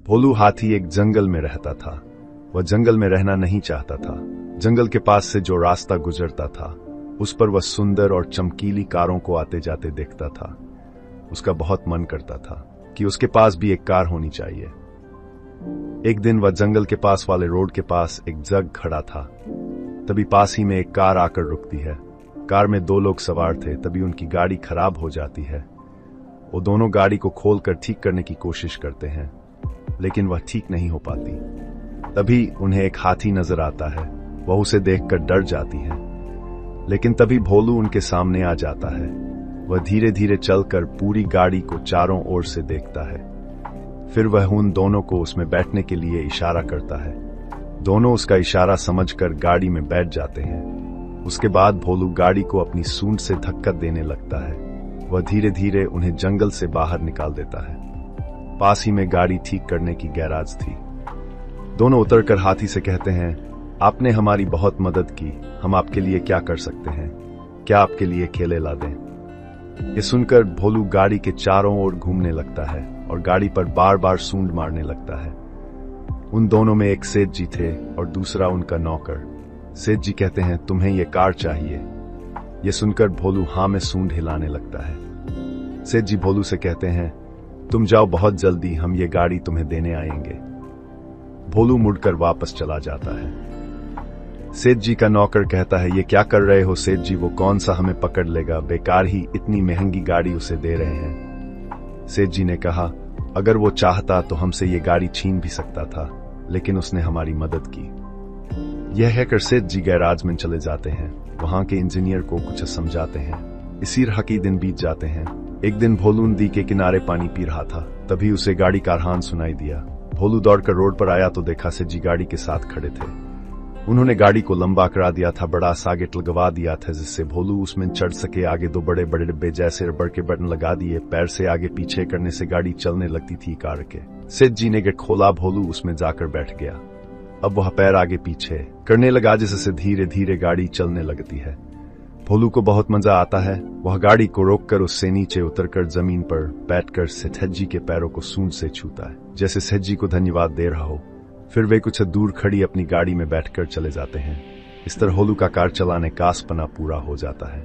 भोलू हाथी एक जंगल में रहता था। वह जंगल में रहना नहीं चाहता था। जंगल के पास से जो रास्ता गुजरता था उस पर वह सुंदर और चमकीली कारों को आते जाते देखता था। उसका बहुत मन करता था कि उसके पास भी एक कार होनी चाहिए। एक दिन वह जंगल के पास वाले रोड के पास एक जग खड़ा था। तभी पास ही में एक कार आकर रुकती है। कार में 2 लोग सवार थे। तभी उनकी गाड़ी खराब हो जाती है। वो दोनों गाड़ी को खोलकर ठीक करने की कोशिश करते हैं, लेकिन वह ठीक नहीं हो पाती। तभी उन्हें एक हाथी नजर आता है। वह उसे देखकर डर जाती है, लेकिन तभी भोलू उनके सामने आ जाता है। वह धीरे धीरे चलकर पूरी गाड़ी को चारों ओर से देखता है। फिर वह उन दोनों को उसमें बैठने के लिए इशारा करता है। दोनों उसका इशारा समझकर गाड़ी में बैठ जाते हैं। उसके बाद भोलू गाड़ी को अपनी सूंड से धक्का देने लगता है। वह धीरे धीरे उन्हें जंगल से बाहर निकाल देता है। पास ही में गाड़ी ठीक करने की गैराज थी। दोनों उतरकर हाथी से कहते हैं, आपने हमारी बहुत मदद की, हम आपके लिए क्या कर सकते हैं? क्या आपके लिए केले ला दें? ये सुनकर भोलू गाड़ी के चारों ओर घूमने लगता है और गाड़ी पर बार बार सूंड मारने लगता है। उन दोनों में एक सेठ जी थे और दूसरा उनका नौकर। सेठ जी कहते हैं, तुम्हें ये कार चाहिए? ये सुनकर भोलू हाँ में सूंड हिलाने लगता है। सेठ जी भोलू से कहते हैं, तुम जाओ, बहुत जल्दी हम ये गाड़ी तुम्हें देने आएंगे। भोलू मुड़कर वापस चला जाता है। सेठ जी का नौकर कहता है, ये क्या कर रहे हो सेठ जी? वो कौन सा हमें पकड़ लेगा? बेकार ही इतनी महंगी गाड़ी उसे दे रहे हैं। सेठ जी ने कहा, अगर वो चाहता तो हमसे ये गाड़ी छीन भी सकता था, लेकिन उसने हमारी मदद की। यह कहकर सेठ जी गैराज में चले जाते हैं। वहां के इंजीनियर को कुछ समझाते हैं। इसी तरह के दिन बीत जाते हैं। एक दिन भोलू नदी के किनारे पानी पी रहा था। तभी उसे गाड़ी का हॉर्न सुनाई दिया। भोलू दौड़कर रोड पर आया तो देखा सेठ जी गाड़ी के साथ खड़े थे। उन्होंने गाड़ी को लंबा करा दिया था, बड़ा सा गेट लगवा दिया था जिससे भोलू उसमें चढ़ सके। आगे 2 बड़े बड़े डिब्बे जैसे रबड़ के बटन लगा दिए। पैर से आगे पीछे करने से गाड़ी चलने लगती थी। कार के सेठ जी ने गेट खोला। भोलू उसमें जाकर बैठ गया। अब वह पैर आगे पीछे करने लगा, जिससे धीरे धीरे गाड़ी चलने लगती है। भोलू को बहुत मजा आता है। वह गाड़ी को रोककर उससे नीचे उतरकर जमीन पर बैठकर सेठ जी के पैरों को सूंड से छूता है, जैसे सेठ जी को धन्यवाद दे रहा हो। फिर वे कुछ दूर खड़ी अपनी गाड़ी में बैठकर चले जाते हैं। इस तरह भोलू का कार चलाने का सपना पूरा हो जाता है।